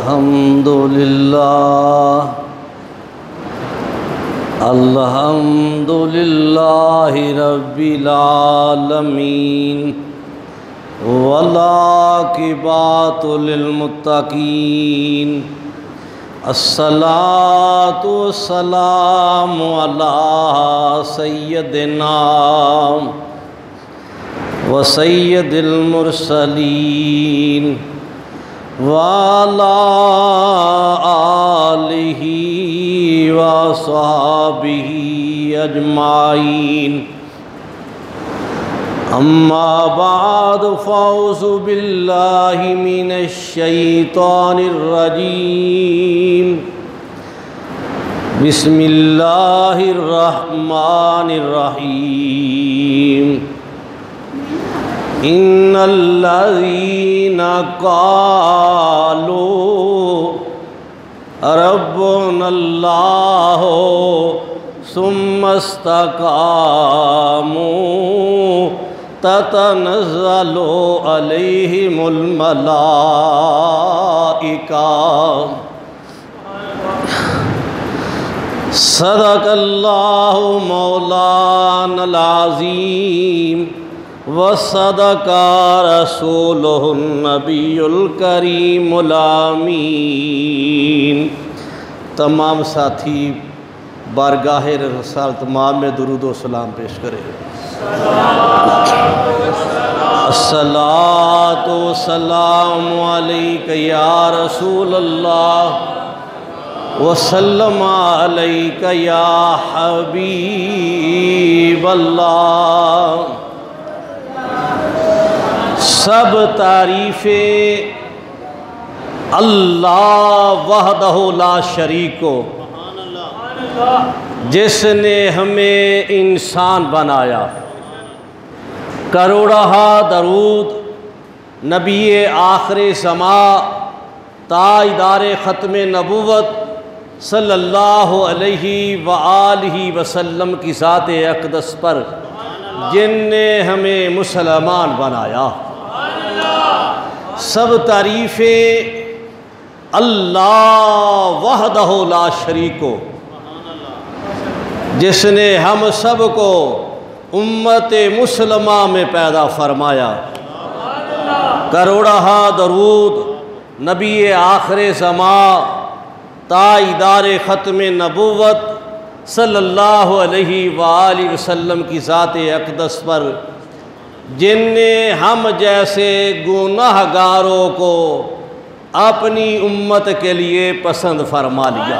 अल्हम्दुलिल्लाहि रब्बिल आलमीन वल्आक़िबतु लिल मुत्तक़ीन अस्सलातु वस्सलामु अला सय्यदिना व सय्यदिल मुरसलीन वाला आलिही व सहाबिही अजमाइन अम्मा बाद फ़ौज़ु बिल्लाहि मिनश शैतानिर रजीम बिस्मिल्लाहिर रहमानिर रहीम इन्नल्लज़ीना क़ालू रब्बुनल्लाहु सुम्मस्तक़ामू ततनज़्ज़लु अलैहिमुल मलाइका सदक़ल्लाहु मौलानल अज़ीम व सदका रसूलुहुन नबियुल करीमुल आमीन। तमाम साथी बारगाहे रसालत माँ में दुरूद व सलाम पेश करें। अस्सलातु वस्सलामु अलैका या रसूल अल्लाह व सल्लम अलैका या हबीब अल्लाह। सब तारीफ़ें अल्लाह वहदहु ला शरीक को, जिसने हमें इंसान बनाया। करोड़हा दरूद नबी आखिर समा ताजदार ख़त्म नबुव्वत सल्लल्लाहु अलैहि व आलिहि वसल्लम की ज़ात अक़दस पर, जिनने हमें मुसलमान बनाया। सब तारीफ़ें अल्लाह वहदहु ला शरीक को, जिसने हम सब को उम्मत मुसलमा में पैदा फरमाया। करोड़हा दरूद नबी आखिर ज़मा ताजदार ख़त्म नबुव्वत सल्लल्लाहु अलैहि वालैहि वसल्लम की ज़ात अक़दस पर, जिनने हम जैसे गुनाहगारों को अपनी उम्मत के लिए पसंद फरमा लिया।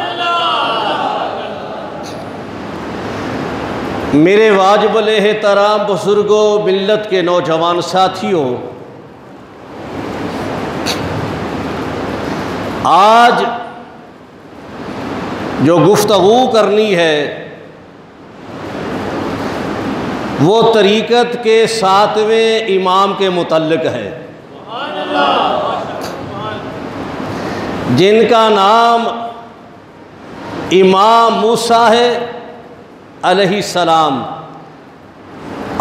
मेरे वाजिबुल एहतराम बुज़ुर्गों, मिल्लत के नौजवान साथियों, आज जो गुफ्तगू करनी है वो तरीक़त के 7वें इमाम के मुतल्लिक़ है, जिनका नाम इमाम मूसा है अलैहिस्सलाम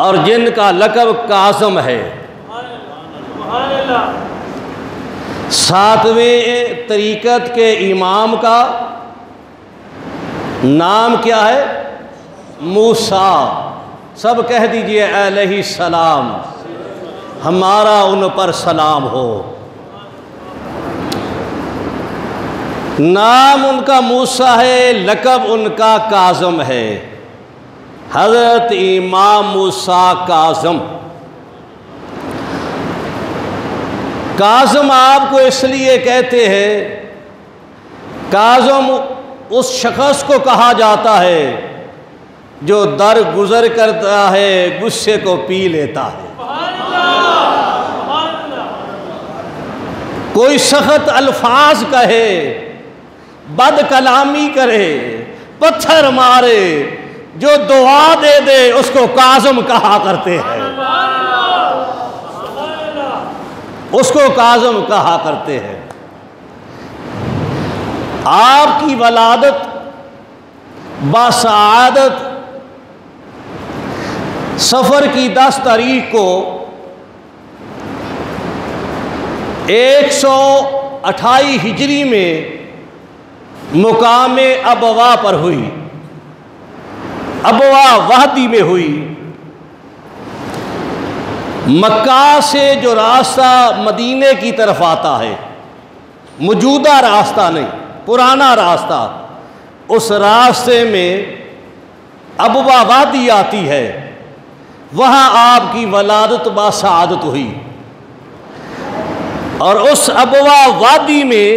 और जिनका लक़ब काज़म है। 7वें तरीक़त के इमाम का नाम क्या है? मूसा। सब कह दीजिए अलैहिस्सलाम, हमारा उन पर सलाम हो। नाम उनका मूसा है, लक़ब उनका काज़म है। हज़रत इमाम मूसा काज़म। काज़म आपको इसलिए कहते हैं, काज़म उस शख़्स को कहा जाता है जो दर गुज़र करता है, गुस्से को पी लेता है। कोई सख्त अल्फाज कहे, बद कलामी करे, पत्थर मारे, जो दुआ दे दे उसको काज़म कहा करते हैं। उसको काज़म कहा करते हैं। आपकी वलादत बासआदत सफ़र की 10 तारीख को 28 हिजरी में मुकाम अबवा पर हुई, अबवा वादी में हुई। मक्का से जो रास्ता मदीने की तरफ आता है, मौजूदा रास्ता नहीं, पुराना रास्ता, उस रास्ते में अबवा वादी आती है। वहाँ आपकी वलादत बासआदत हुई और उस अबवा वादी में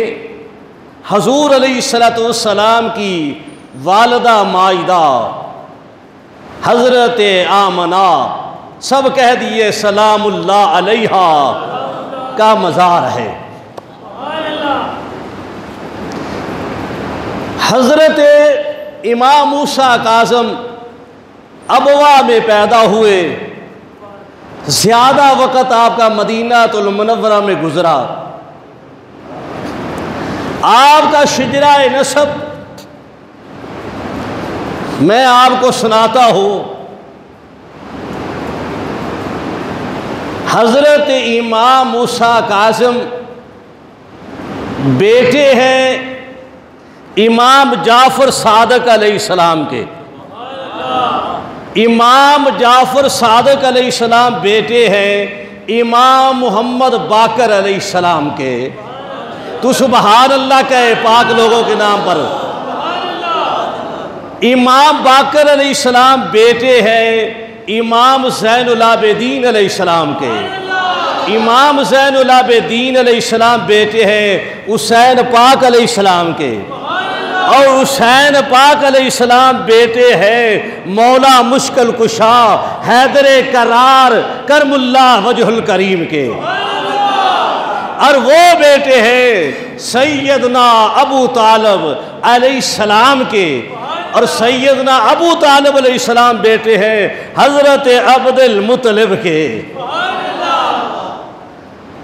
हजूर अलैहिस्सलातु वस्सलाम की वालिदा माइदा हज़रत आमना, सब कह दिए सलामुल्लाह अलैहा का मज़ार है। हज़रत इमाम मूसा काज़म अबवा में पैदा हुए, ज़्यादा वक़्त आपका मदीनातुल मुनव्वरा में गुज़रा। आपका शिजराए नसब मैं आपको सुनाता हूँ। हज़रत इमाम मूसा काज़म बेटे हैं इमाम जाफ़र सादक अलैहिस्सलाम के। इमाम जाफ़र सादक अलैहिस्सलाम बेटे हैं इमाम मोहम्मद बाकर अलैहिस्सलाम के। तो सुबहान अल्लाह कहे पाक लोगों के नाम पर। इमाम बाकर अलैहिस्सलाम बेटे हैं इमाम ज़ैनुल आबिदीन अलैहिस्सलाम के। इमाम ज़ैनुल आबिदीन अलैहिस्सलाम बेटे हैं हुसैन पाक अलैहिस्सलाम के। और हुसैन पाक अलैहिस्सलाम बेटे हैं मौला मुश्किल कुशा हैदर करार करमुल्लाह वजहुल करीम के। और वो बेटे हैं सैयदना अबू तालिब अलैहिस्सलाम के। और सैयदना अबू तालिब अलैहिस्सलाम बेटे हैं हज़रत अब्दुल मुत्तलिब के,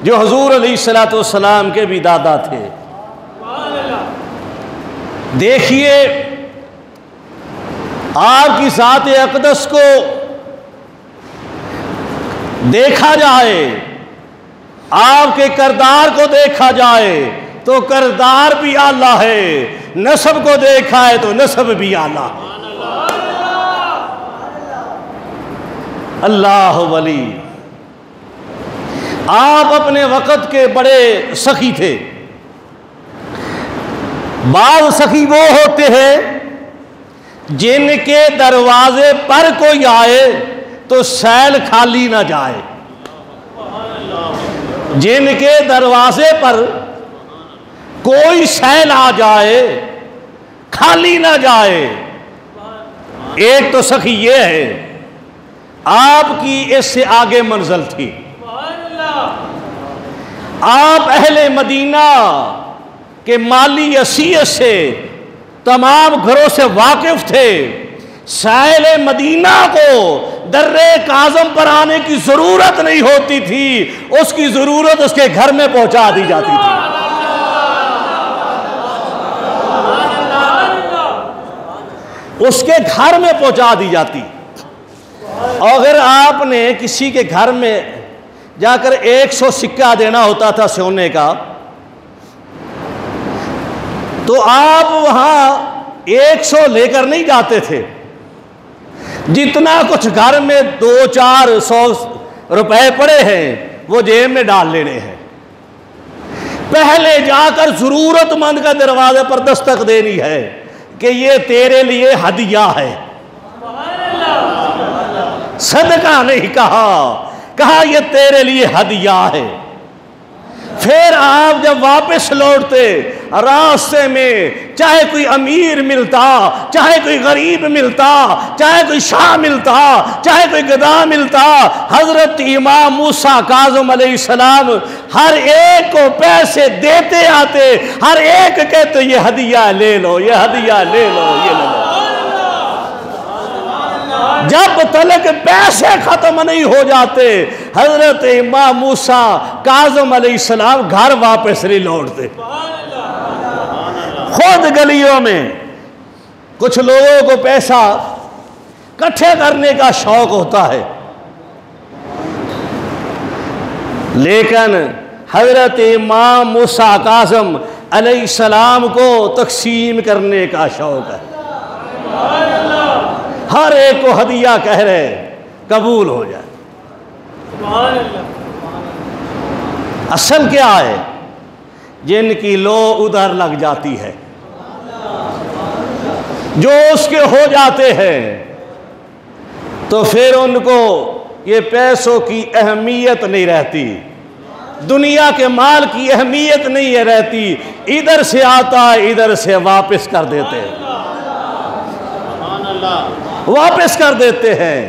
जो हुजूर अलैहिस्सलातु वस्सलाम के भी दादा थे। देखिए आपकी ज़ात अक़दस को देखा जाए, आपके करदार को देखा जाए तो करदार भी आला है, नसब को देखा है तो नसब भी आला है। अल्लाह वली। आप अपने वक़्त के बड़े सखी थे। बाज़ सखी वो होते हैं जिनके दरवाजे पर कोई आए तो सैल खाली ना जाए। जिनके दरवाजे पर कोई सैल आ जाए खाली ना जाए। एक तो सखी ये है, आपकी इससे आगे मंजिल थी। आप अहले मदीना के माली हसीयत से तमाम घरों से वाकिफ थे। साहिल मदीना को दर्रे काज़म पर आने की ज़रूरत नहीं होती थी, उसकी ज़रूरत उसके घर में पहुंचा दी जाती थी। उसके घर में पहुंचा दी जाती। अगर आपने किसी के घर में जाकर 100 सिक्का देना होता था सोने का, तो आप वहां 100 लेकर नहीं जाते थे। जितना कुछ घर में 200-400 रुपए पड़े हैं वो जेब में डाल लेने हैं। पहले जाकर जरूरतमंद का दरवाजे पर दस्तक देनी है कि ये तेरे लिए हदिया है। सदका नहीं कहा, कहा ये तेरे लिए हदिया है। फिर आप जब वापस लौटते, रास्ते में चाहे कोई अमीर मिलता, चाहे कोई गरीब मिलता, चाहे कोई शाह मिलता, चाहे कोई गदा मिलता, हजरत इमाम मूसा काज़म अलैहिस्सलाम हर एक को पैसे देते आते। हर एक कहते ये हदिया ले लो, ये हदिया ले लो, ये ले लो। जब तलक पैसे खत्म नहीं हो जाते, हजरत इमाम मूसा काज़म अलैहिस्सलाम घर वापस नहीं लौटते। खुद गलियों में कुछ लोगों को पैसा इकट्ठे करने का शौक होता है, लेकिन हजरत इमाम मूसा काज़िम अलैहिस्सलाम को तकसीम करने का शौक है। हर एक को हदिया कह रहे कबूल हो जाए। असल क्या है, जिनकी लो उधर लग जाती है, जो उसके हो जाते हैं, तो फिर उनको ये पैसों की अहमियत नहीं रहती, दुनिया के माल की अहमियत नहीं है रहती। इधर से आता है, इधर से वापस कर देते हैं, वापस कर देते हैं।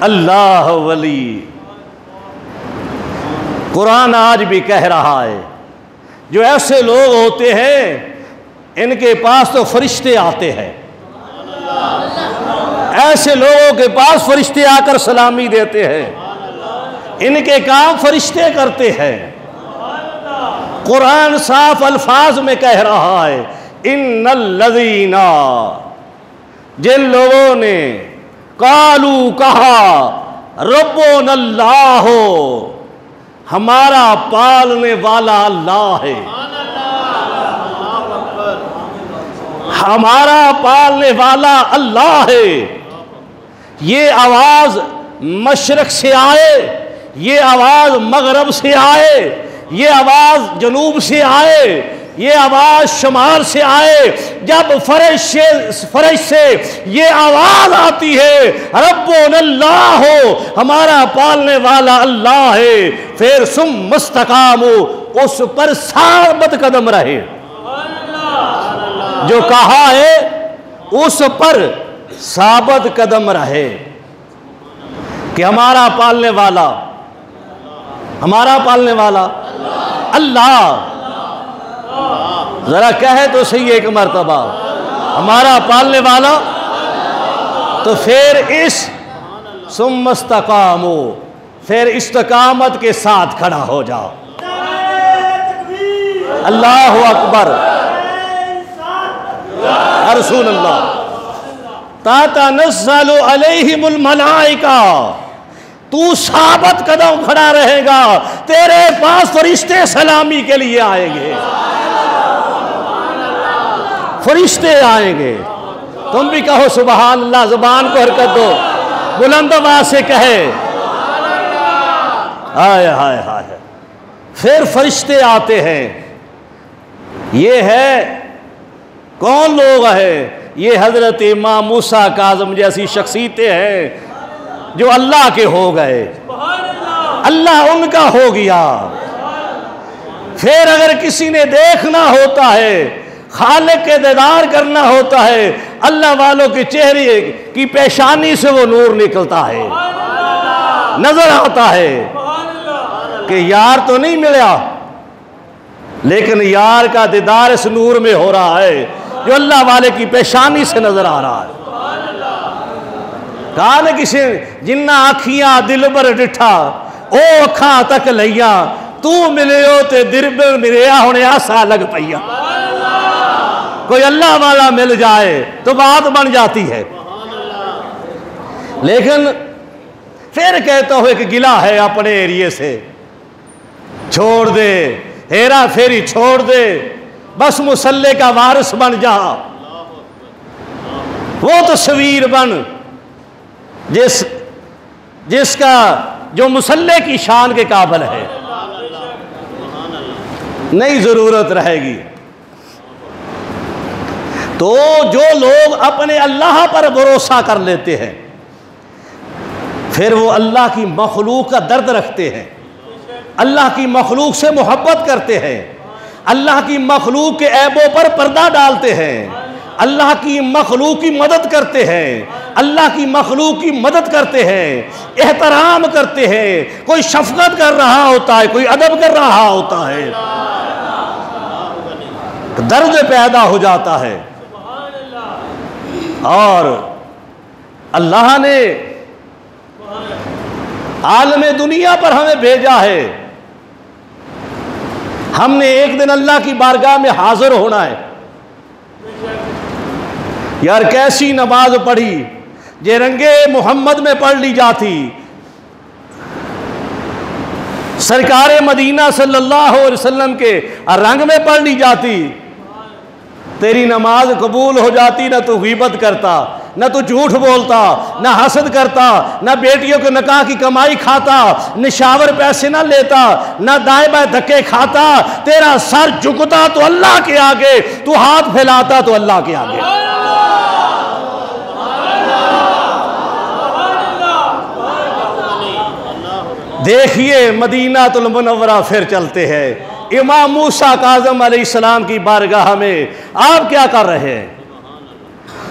अल्लाह वली कुरान आज भी कह रहा है, जो ऐसे लोग होते हैं इनके पास तो फरिश्ते आते हैं, ऐसे लोगों के पास फरिश्ते आकर सलामी देते हैं, इनके काम फरिश्ते करते हैं। कुरान साफ अल्फाज में कह रहा है, इन्नल्लज़ीना, जिन लोगों ने कालू कहा रब्बुनल्लाह, हमारा पालने वाला अल्लाह है, हमारा पालने वाला अल्लाह है। ये आवाज मशरक से आए, ये आवाज मगरब से आए, ये आवाज जनूब से आए, ये आवाज शुमार से आए, जब फर्श से ये आवाज आती है रब्बुनल्लाह, हमारा पालने वाला अल्लाह है, फिर सुम मुस्तकामो, उस पर साबित कदम रहे। जो कहा है उस पर साबित कदम रहे कि हमारा पालने वाला, हमारा पालने वाला अल्लाह। जरा कहे तो सही एक मर्तबा, हमारा पालने वाला। तो फिर इस सुम्मस्तकामो, फिर इस्तकामत के साथ खड़ा हो जाओ। अल्लाहु अकबर, रसूलुल्लाह। तातनज़्ज़लु अलैहिमुल मलाइका, तू साबित कदम खड़ा रहेगा, तेरे पास फरिश्ते सलामी के लिए आएंगे, फरिश्ते आएंगे। तुम भी कहो सुबहान अल्लाह, जुबान को हरकत दो, बुलंद आवाज से कहे हाय हाय हाय। फिर फरिश्ते आते हैं। ये है कौन लोग है? ये हजरत इमाम मूसा काज़िम जैसी शख्सियतें हैं जो अल्लाह के हो गए, अल्लाह उनका हो गया। फिर अगर किसी ने देखना होता है, खालिक के दीदार करना होता है, अल्लाह वालों के चेहरे की पेशानी से वो नूर निकलता है, नजर आता है कि यार तो नहीं मिला, लेकिन यार का दीदार इस नूर में हो रहा है जो अल्लाह वाले की पेशानी से नजर आ रहा है। कहा न किसी जिन्ना आखियां दिल पर डिठा, ओ अखा तक लइया, तू मिले हो ते दिल पर मिलिया होने आसा लग पईया। कोई अल्लाह वाला मिल जाए तो बात बन जाती है। लेकिन फिर कहता हो एक गिला है अपने एरिए से, छोड़ दे, हेरा फेरी छोड़ दे, बस मुसल्ले का वारिस बन जा, वो तस्वीर बन जिसका जो मुसल्ले की शान के काबिल है, नहीं जरूरत रहेगी। तो जो लोग अपने अल्लाह पर भरोसा कर लेते हैं, फिर वो अल्लाह की मखलूक का दर्द रखते हैं, अल्लाह की मखलूक से मोहब्बत करते हैं, अल्लाह की मखलूक के ऐबों पर पर्दा डालते हैं, अल्लाह की मखलूक की मदद करते हैं, अल्लाह की मखलूक की मदद करते हैं, एहतराम करते हैं। कोई शफकत कर रहा होता है, कोई अदब कर रहा होता है, दर्द पैदा हो जाता है। और अल्लाह ने आलमे दुनिया पर हमें भेजा है, हमने एक दिन अल्लाह की बारगाह में हाजिर होना है। यार कैसी नमाज पढ़ी, जे रंगे मोहम्मद में पढ़ ली जाती, सरकार मदीना सल्लल्लाहु अलैहि वसल्लम के रंग में पढ़ ली जाती, तेरी नमाज कबूल हो जाती। ना तू गीबत करता, ना तू झूठ बोलता, ना हसद करता, ना बेटियों के निकाह की कमाई खाता, निशावर पैसे ना लेता, ना दाएं बाएं धक्के खाता। तेरा सर झुकता तो अल्लाह के आगे, तू हाथ फैलाता तो अल्लाह के आगे। देखिए मदीनातुल मुनव्वरा फिर चलते हैं, इमाम मूसा काज़िम अलैहिस्सलाम की बारगाह में आप क्या कर रहे हैं?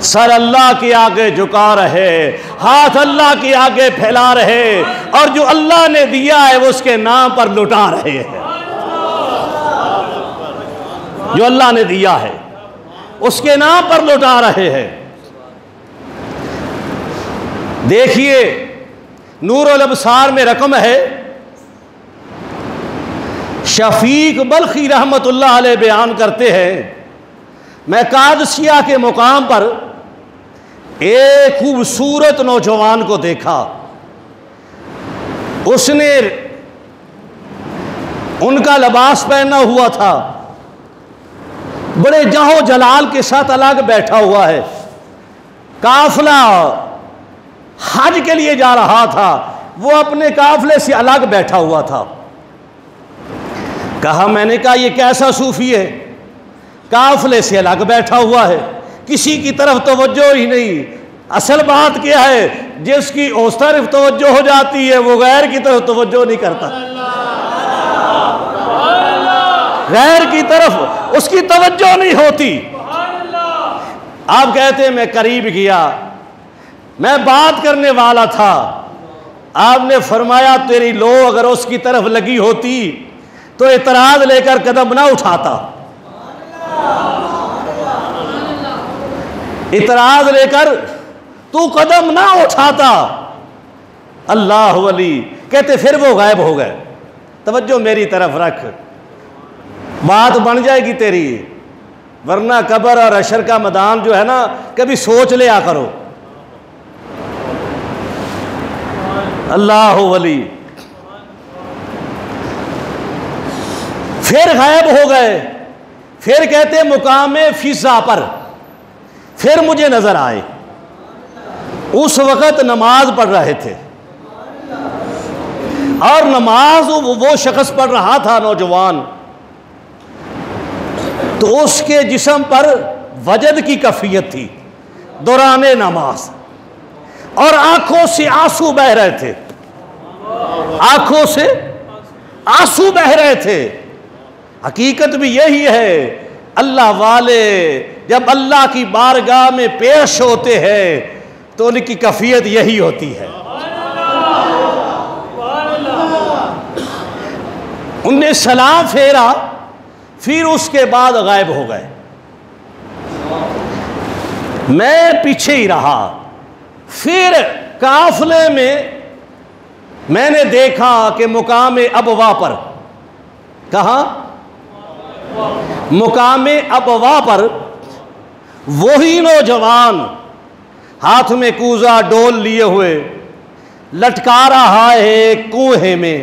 सर अल्लाह के आगे झुका रहे, हाथ अल्लाह के आगे फैला रहे, और जो अल्लाह ने दिया है वो उसके नाम पर लुटा रहे हैं। जो अल्लाह ने दिया है उसके नाम पर लुटा रहे हैं। देखिए नूरुल अब्सार में रकम है, शफीक बल्खी रहमतुल्लाह अलैह बयान करते हैं, मैं कादसिया के मुकाम पर एक खूबसूरत नौजवान को देखा। उसने उनका लिबास पहना हुआ था, बड़े जाहो जलाल के साथ अलग बैठा हुआ है। काफिला हज के लिए जा रहा था, वो अपने काफिले से अलग बैठा हुआ था। कहा, मैंने कहा ये कैसा सूफी है, काफिले से अलग बैठा हुआ है, किसी की तरफ तवज्जो ही नहीं। असल बात क्या है, जिसकी उस तरफ तवज्जो हो जाती है वो गैर की तरफ तवज्जो नहीं करता, गैर की तरफ उसकी तवज्जो नहीं होती। आप कहते हैं मैं करीब गया, मैं बात करने वाला था, आपने फरमाया तेरी लो अगर उसकी तरफ लगी होती तो इतराज लेकर कदम ना उठाता, इतराज लेकर तू कदम ना उठाता। अल्लाह वली कहते फिर वो गायब हो गए। तवज्जो मेरी तरफ रख, बात बन जाएगी तेरी, वरना कब्र और हशर का मैदान जो है ना, कभी सोच लिया करो। अल्लाह वली फिर गायब हो गए। फिर कहते मुकामे फिजा पर फिर मुझे नजर आए। उस वक़्त नमाज पढ़ रहे थे, और नमाज वो शख्स पढ़ रहा था नौजवान, तो उसके जिस्म पर वजद की कैफियत थी दौराने नमाज, और आंखों से आंसू बह रहे थे, आंखों से आंसू बह रहे थे। हकीकत भी यही है, अल्लाह वाले जब अल्लाह की बारगाह में पेश होते हैं तो उनकी कैफियत यही होती है। उनने सलाम फेरा, फिर उसके बाद गायब हो गए। मैं पीछे ही रहा। फिर काफिले में मैंने देखा कि मुकाम अबवा पर, कहा मुकाम अबवा पर वही नौजवान हाथ में कूजा डोल लिए हुए लटका रहा है कुएं में।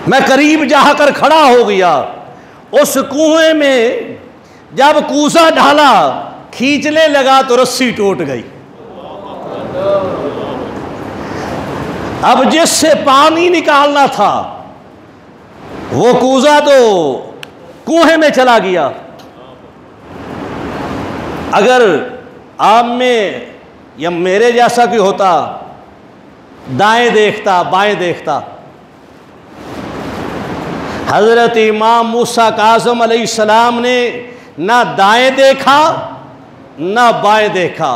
मैं करीब जाकर खड़ा हो गया। उस कुएं में जब कूजा डाला, खींचने लगा तो रस्सी टूट गई। अब जिससे पानी निकालना था वो कूजा तो कुएं में चला गया। अगर आप में या मेरे जैसा कोई होता, दाएं देखता बाएं देखता। हजरत इमाम मूसा काज़िम अलैहिस्सलाम ने ना दाएं देखा ना बाएं देखा,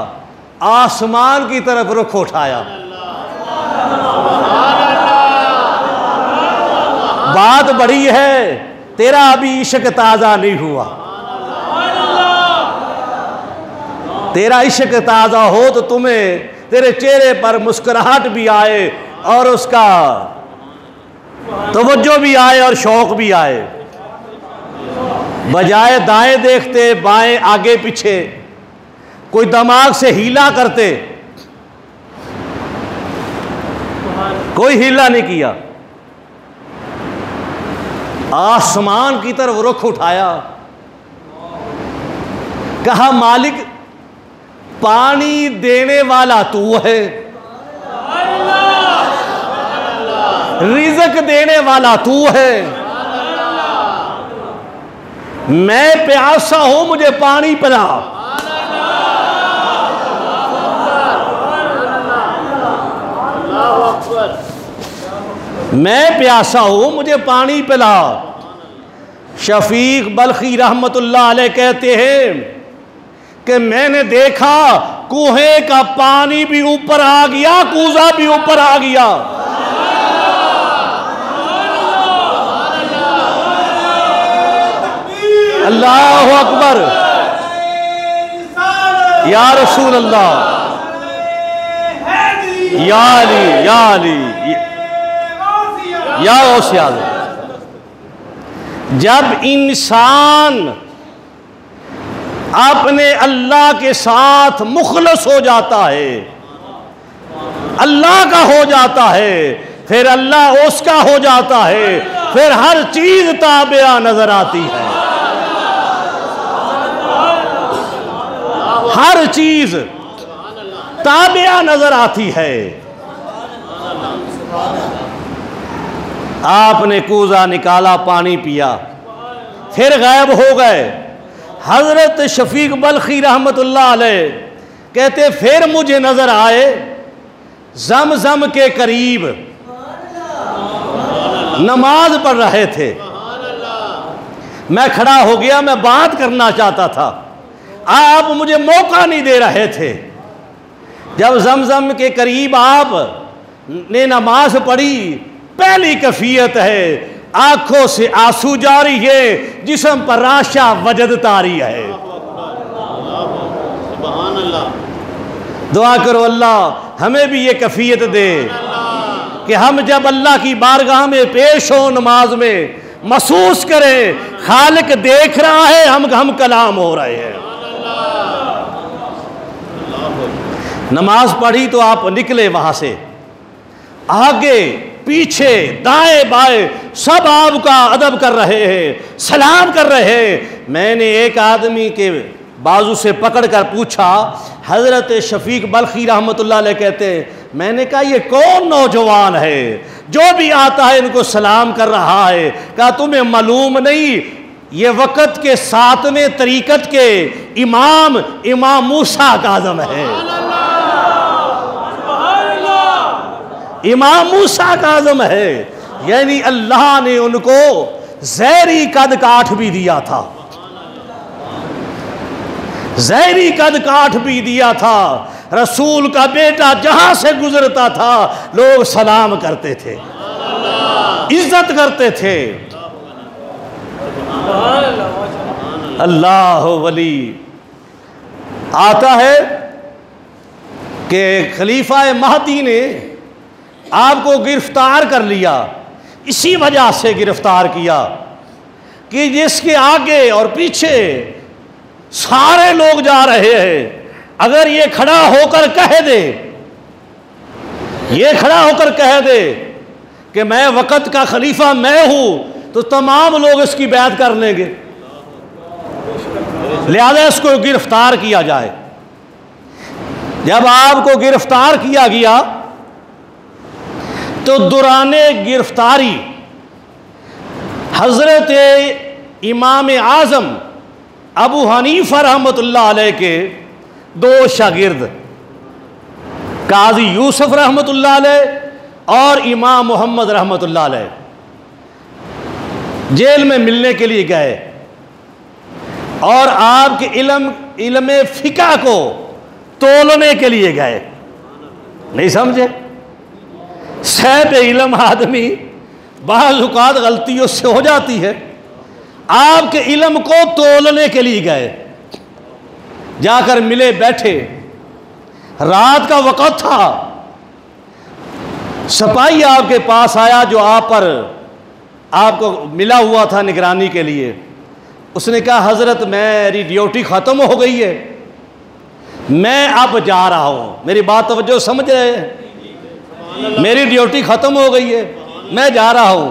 आसमान की तरफ रुख उठाया। बात बड़ी है, तेरा अभी इश्क ताज़ा नहीं हुआ। तेरा इश्क ताज़ा हो तो तुम्हें तेरे चेहरे पर मुस्कुराहट भी आए और उसका तवज्जो भी आए और शौक भी आए। बजाय दाएं देखते बाएं आगे पीछे कोई दिमाग से हीला करते, कोई हीला नहीं किया। आसमान की तरफ रुख उठाया, कहा मालिक पानी देने वाला तू है, रिज़्क देने वाला तू है, मैं प्यासा हूं, मुझे पानी पिला। मैं प्यासा हूं, मुझे पानी पिला। शफीक बल्खी रहमतुल्लाह अलैह कहते हैं कि मैंने देखा कुएं का पानी भी ऊपर आ गया, कूजा भी ऊपर आ गया। अल्लाह अकबर, या रसूल अल्लाह, या अली, या अली, या गौसे आज़म। जब इंसान अपने अल्लाह के साथ मुखलस हो जाता है, अल्लाह का हो जाता है, फिर अल्लाह उसका हो जाता है, फिर हर चीज ताबिया नजर आती है, हर चीज ताबिया नजर आती है। आपने कूजा निकाला, पानी पिया, फिर गायब हो गए। हजरत शफीक बल्खी रहमतुल्लाह अलैह कहते फिर मुझे नजर आए जमजम के करीब नमाज पढ़ रहे थे। मैं खड़ा हो गया, मैं बात करना चाहता था, आप मुझे मौका नहीं दे रहे थे। जब जमजम के करीब आप ने नमाज पढ़ी, पहली कैफियत है आंखों से आंसू जारी है, जिस्म पर राशा वजद तारी है। दुआ करो अल्लाह हमें भी ये कैफियत दे कि हम जब अल्लाह की बारगाह में पेश हो नमाज में महसूस करें खालिक देख रहा है, हम कलाम हो रहे हैं। नमाज पढ़ी तो आप निकले वहां से, आगे पीछे दाएं बाएं सब आपका अदब कर रहे हैं, सलाम कर रहे हैं। मैंने एक आदमी के बाजू से पकड़कर पूछा, हजरत शफीक बल्खी रहमतुल्लाह अलैह कहते हैं, मैंने कहा ये कौन नौजवान है जो भी आता है इनको सलाम कर रहा है? कहा तुम्हें मालूम नहीं, ये वक़्त के 7वें तरीक़त के इमाम मूसा काज़म है। इमाम मूसा काज़म है, यानी अल्लाह ने उनको ज़हरी कद काठ भी दिया था, ज़हरी कद काठ भी दिया था। रसूल का बेटा जहां से गुजरता था लोग सलाम करते थे, इज्जत करते थे। अल्लाह वली आता है कि खलीफा महदी ने आपको गिरफ्तार कर लिया, इसी वजह से गिरफ्तार किया कि जिसके आगे और पीछे सारे लोग जा रहे हैं, अगर ये खड़ा होकर कह दे, ये खड़ा होकर कह दे कि मैं वक़्त का खलीफा मैं हूं, तो तमाम लोग इसकी बैत कर लेंगे। लिहाजा इसको गिरफ्तार किया जाए। जब आपको गिरफ्तार किया गया तो दुराने गिरफ्तारी हजरत इमाम आज़म अबू हनीफा रहमतुल्लाह अलैह के 2 शागिर्द काजी यूसुफ रहमतुल्लाह अलैह और इमाम मोहम्मद रहमतुल्लाह अलैह जेल में मिलने के लिए गए और आपके इल्म फिका को तोलने के लिए गए। नहीं समझे? साहिब इल्म आदमी बाज़ औक़ात गलतियों से हो जाती है। आपके इल्म को तोलने के लिए गए, जाकर मिले, बैठे, रात का वक़्त था। सिपाही आपके पास आया जो आप पर आपको मिला हुआ था निगरानी के लिए। उसने कहा हज़रत मेरी ड्यूटी ख़त्म हो गई है, मैं अब जा रहा हूँ। मेरी बात तवज्जो समझ रहे हैं? मेरी ड्यूटी ख़त्म हो गई है, मैं जा रहा हूँ।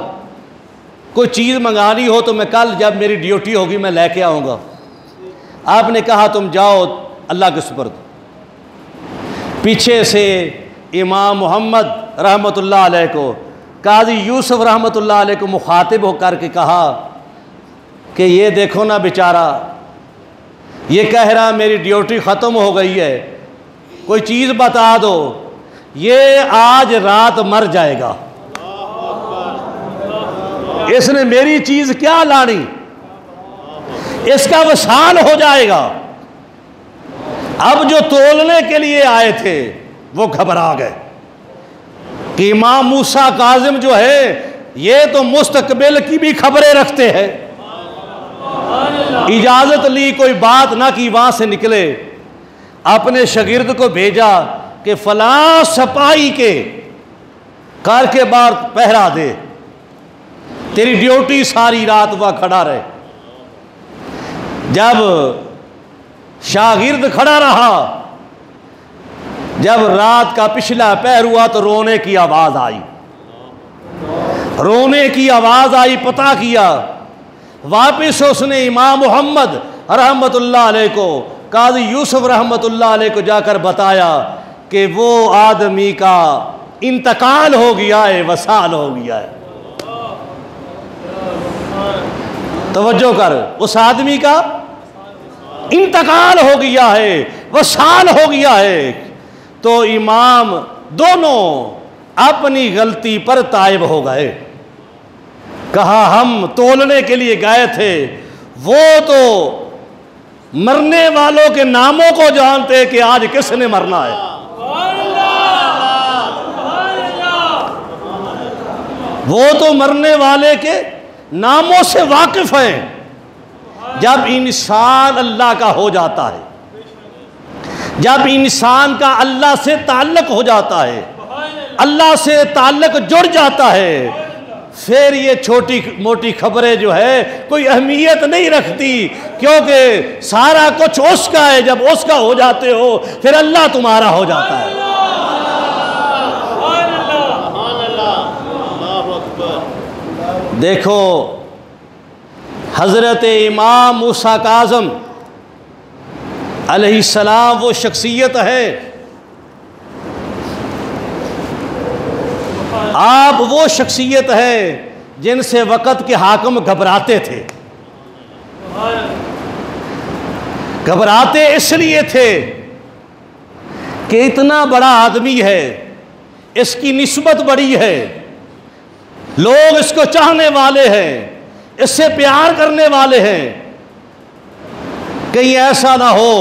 कोई चीज़ मंगानी हो तो मैं कल जब मेरी ड्यूटी होगी मैं लेके आऊँगा। आपने कहा तुम जाओ अल्लाह के सुपुर्द। पीछे से इमाम मोहम्मद रहमतुल्लाह अलैह को काजी यूसुफ रहमतुल्लाह अलैह को मुखातिब होकर के कहा कि ये देखो ना बेचारा, ये कह रहा मेरी ड्यूटी ख़त्म हो गई है, कोई चीज़ बता दो, ये आज रात मर जाएगा, इसने मेरी चीज़ क्या लानी, इसका वसाल हो जाएगा। अब जो तोलने के लिए आए थे वो घबरा गए कि इमाम मूसा काजिम जो है ये तो मुस्तकबिल की भी खबरें रखते हैं। इजाज़त ली, कोई बात ना की, वहाँ से निकले, अपने शागिर्द को भेजा कि फलां सपाही के कार के बाद पहरा दे, तेरी ड्यूटी सारी रात वह खड़ा रहे। जब शागिर्द खड़ा रहा, जब रात का पिछला पहर हुआ तो रोने की आवाज़ आई, रोने की आवाज़ आई। पता किया, वापिस उसने इमाम मोहम्मद रहमतुल्लाह अलैह को, काजी यूसुफ रहमतुल्लाह अलैह को जाकर बताया कि वो आदमी का इंतकाल हो गया है, वसाल हो गया है। तवज्जो कर, उस आदमी का इंतकाल हो गया है, वसाल हो गया है। तो इमाम दोनों अपनी गलती पर ताइब हो गए। कहा हम तोलने के लिए गए थे, वो तो मरने वालों के नामों को जानते कि आज किसने मरना है। वो तो मरने वाले के नामों से वाकिफ हैं। जब इंसान अल्लाह का हो जाता है, जब इंसान का अल्लाह से ताल्लुक हो जाता है, अल्लाह से ताल्लुक जुड़ जाता है, फिर ये छोटी मोटी खबरें जो है कोई अहमियत नहीं रखती, क्योंकि सारा कुछ उसका है। जब उसका हो जाते हो फिर अल्लाह तुम्हारा हो जाता है। देखो हज़रत इमाम मूसा काज़म अलैहिस्सलाम वो शख्सियत है, आप वो शख्सियत है जिनसे वक़्त के हाकिम घबराते थे। घबराते इसलिए थे कि इतना बड़ा आदमी है, इसकी निस्बत बड़ी है, लोग इसको चाहने वाले हैं, इससे प्यार करने वाले हैं। कहीं ऐसा ना हो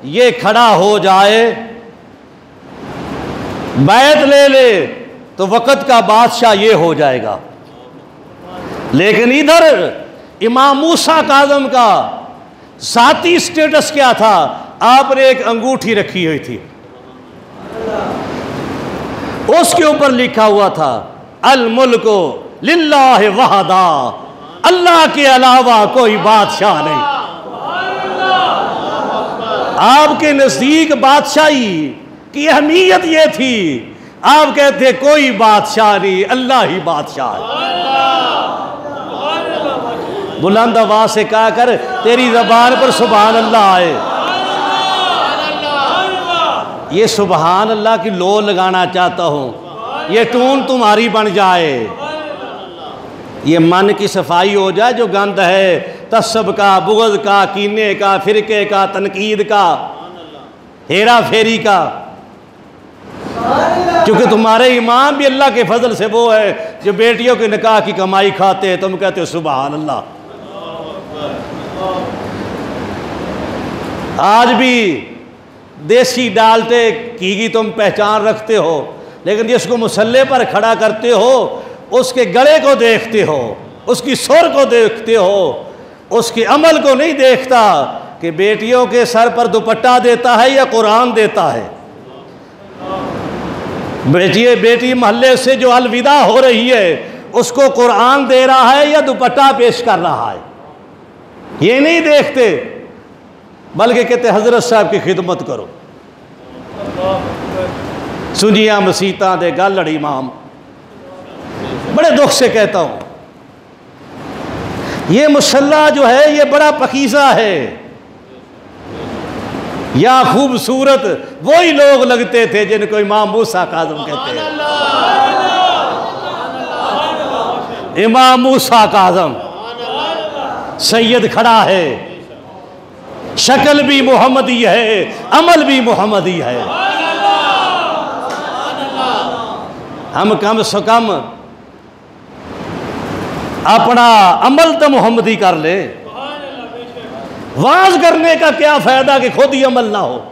ये खड़ा हो जाए, बैत ले ले तो वक़्त का बादशाह ये हो जाएगा। लेकिन इधर इमाम मूसा काज़म का ज़ाती स्टेटस क्या था? आपने एक अंगूठी रखी हुई थी, उसके ऊपर लिखा हुआ था अल मुल्को लिल्लाहि वहदा, अल्लाह के अलावा कोई बादशाह नहीं। आपके नज़दीक बादशाही की अहमियत ये थी, आप कहते कोई बादशाह नहीं, अल्लाह ही बादशाह है। बुलंद आवाज़ से कहा कर, तेरी ज़बान पर सुभान अल्लाह आए। ये सुभान अल्लाह की लो लगाना चाहता हूँ, ये टून तुम्हारी बन जाए, ये मन की सफाई हो जाए। जो गंद है तस्सब का, बुग़्ज़ का, कीने का, फ़िरके का, तनकीद का, हेरा फेरी का, क्योंकि तुम्हारे इमाम भी अल्लाह के फजल से वो है जो बेटियों के निकाह की कमाई खाते हैं, तुम कहते हो सुभान अल्लाह। आज भी देसी डालते घी की तुम पहचान रखते हो, लेकिन जिसको मुसल्ले पर खड़ा करते हो उसके गले को देखते हो, उसकी सुर को देखते हो, उसके अमल को नहीं देखता कि बेटियों के सर पर दुपट्टा देता है या कुरान देता है। बेटी महल्ले से जो अलविदा हो रही है उसको कुरान दे रहा है या दुपट्टा पेश कर रहा है, ये नहीं देखते, बल्कि कहते हजरत साहब की खिदमत करो। सुनिया मसीता दे गल लड़ी इमाम, बड़े दुख से कहता हूँ, ये मुसल्ला जो है ये बड़ा पकीज़ा है। या खूबसूरत वही लोग लगते थे जिनको इमाम मूसा काज़िम कहते हैं। इमाम मूसा काज़िम सैयद खड़ा है, शक्ल भी मोहम्मदी है, अमल भी मोहम्मदी है। हम कम से कम अपना अमल तो मोहम्मदी कर ले। वाज करने का क्या फायदा कि खुद ही अमल ना हो।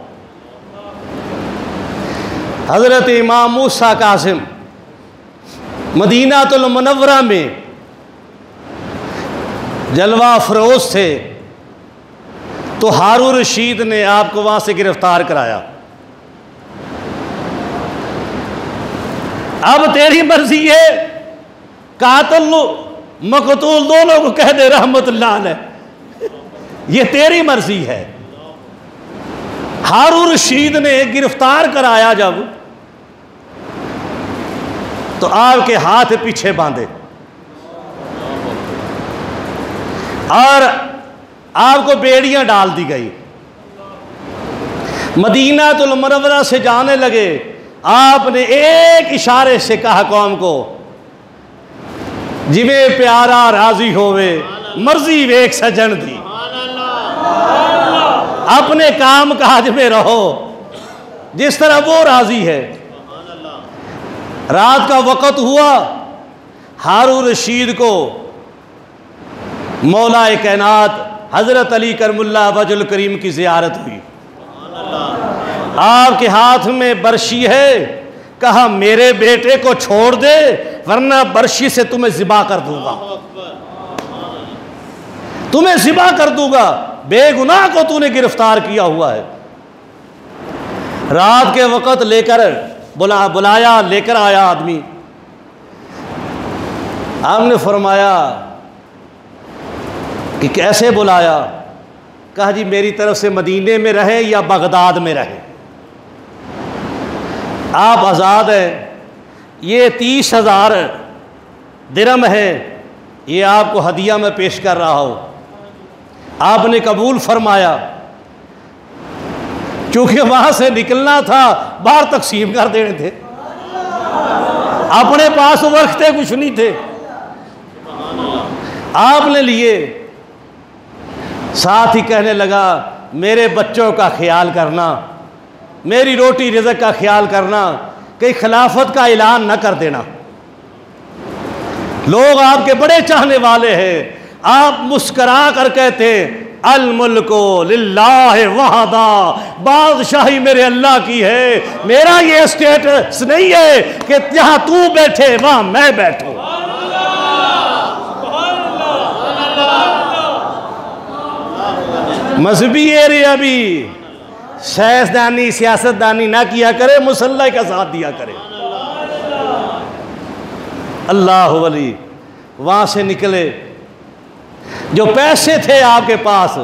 हजरत इमाम मूसा कासिम मदीनातुल मुनव्वरा में जलवा फरोज थे, तो हारून रशीद ने आपको वहां से गिरफ्तार कराया। अब तेरी मर्जी है, कातिल मकतूल दोनों को कह दे रहमतुल्लाह अलैह, ये तेरी मर्जी है। हारून रशीद ने गिरफ्तार कराया जब, तो आपके हाथ पीछे बांधे और आपको बेड़ियां डाल दी गई। मदीनातुल मुनव्वरा से जाने लगे, आपने एक इशारे से कहा कौम को, जिवें प्यारा राजी होवे मर्जी वेख सजन दी। अपने काम काज में रहो जिस तरह वो राजी है। रात का वक़्त हुआ, हारून रशीद को मौलाए कायनात हजरत अली करमुल्लाह वजहुल करीम की ज़ियारत हुई। आपके हाथ में बर्शी है, कहा मेरे बेटे को छोड़ दे वरना बर्शी से तुम्हें ज़िबा कर दूंगा, तुम्हें ज़िबा कर दूंगा, बेगुनाह को तूने गिरफ्तार किया हुआ है। रात के वक़्त लेकर बुलाया, लेकर आया आदमी। आपने फरमाया कि कैसे बुलाया? कहा जी मेरी तरफ से मदीने में रहे या बगदाद में रहे, आप आज़ाद हैं। ये 30,000 दिरहम है, ये आपको हदिया में पेश कर रहा हूँ। आपने कबूल फरमाया। क्योंकि वहाँ से निकलना था, बाहर तकसीम कर देने थे, अपने पास वर्खते कुछ नहीं थे। आपने लिए, साथ ही कहने लगा मेरे बच्चों का ख्याल करना, मेरी रोटी रिज़्क़ का ख्याल करना, कहीं खिलाफत का ऐलान न कर देना। लोग आपके बड़े चाहने वाले हैं। आप मुस्करा कर कहते अल मुल्को लिल्लाहि वहदा, बादशाही मेरे अल्लाह की है। मेरा ये स्टेटस नहीं है कि जहां तू बैठे वहां मैं बैठूं। मजहबी एरिया भी सियासतदानी ना किया करे, मुसल्ला का साथ दिया करे। अल्लाह वली वहां से निकले, जो पैसे थे आपके पास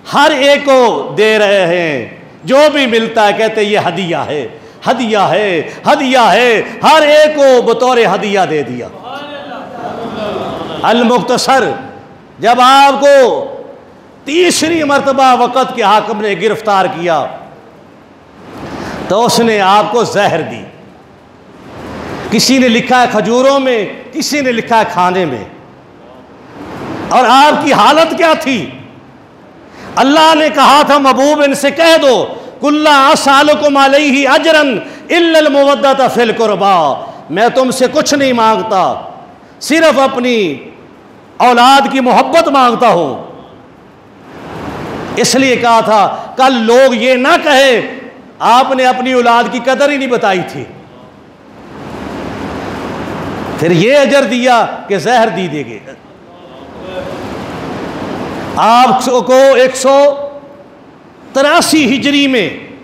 हर एक को दे रहे हैं, जो भी मिलता है कहते ये हदिया है, हदिया है, हदिया है, हर एक को बतौर हदिया दे दिया। अल मुख्तसर जब आपको तीसरी मर्तबा वक़्त के हाकिम ने गिरफ्तार किया तो उसने आपको जहर दी। किसी ने लिखा है खजूरों में, किसी ने लिखा है खाने में। और आपकी हालत क्या थी? अल्लाह ने कहा था महबूब इनसे कह दो कुल्ला असअलुकुम अलैहि अजरन इल्लल मुवद्दत फिल कुर्बा, मैं तुमसे कुछ नहीं मांगता, सिर्फ अपनी औलाद की मोहब्बत मांगता हूं। इसलिए कहा था कल लोग ये ना कहे आपने अपनी औलाद की कदर ही नहीं बताई थी। फिर ये अजर दिया कि जहर दी देंगे। आपको 183 हिजरी में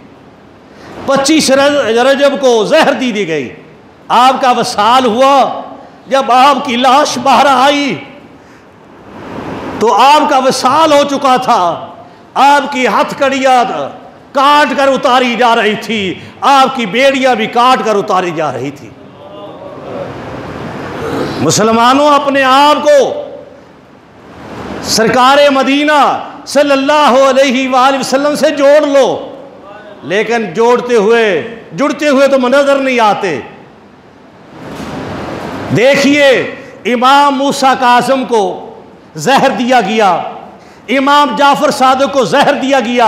25 रजब को जहर दी गई। आपका वसाल हुआ। जब आपकी लाश बाहर आई तो आपका वसाल हो चुका था। आपकी हथकड़ियां काट कर उतारी जा रही थी, आपकी बेड़ियां भी काट कर उतारी जा रही थी। मुसलमानों अपने आप को सरकार मदीना सल्लल्लाहु अलैहि वसल्लम से जोड़ लो, लेकिन जुड़ते हुए तो नजर नहीं आते। देखिए, इमाम मूसा कासिम को जहर दिया गया, इमाम जाफर सादिक को जहर दिया गया,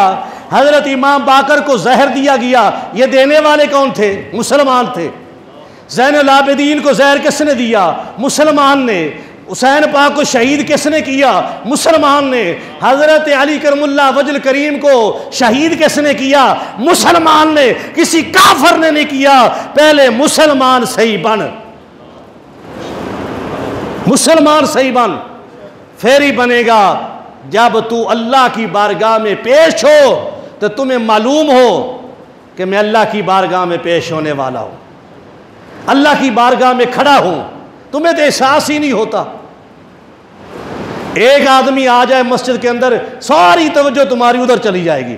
हजरत इमाम बाकर को जहर दिया गया। ये देने वाले कौन थे? मुसलमान थे। ज़ैनुल आबिदीन को जहर किसने दिया? मुसलमान ने। हुसैन पाक को शहीद किसने किया? मुसलमान ने। हजरत अली करमुल्लाह वजल करीम को शहीद किसने किया? मुसलमान ने, किसी काफर ने नहीं किया। पहले मुसलमान सही बन, मुसलमान सही बन, फिर ही बनेगा। जब तू अल्लाह की बारगाह में पेश हो तो तुम्हें मालूम हो कि मैं अल्लाह की बारगाह में पेश होने वाला हूं, अल्लाह की बारगाह में खड़ा हूं। तुम्हें तो एहसास ही नहीं होता। एक आदमी आ जाए मस्जिद के अंदर, सारी तवज्जो तुम्हारी उधर चली जाएगी,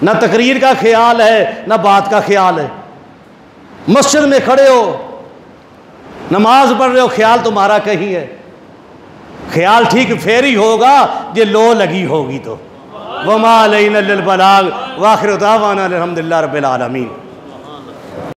ना तकरीर का ख्याल है ना बात का ख्याल है। मस्जिद में खड़े हो, नमाज पढ़ रहे हो, ख्याल तुम्हारा कहीं है। ख्याल ठीक फेर ही होगा ये लो लगी होगी तो। वमा अलैना इल्लल बलाग व आखिरु दावाना अल्हम्दुलिल्लाहि रब्बिल आलमीन।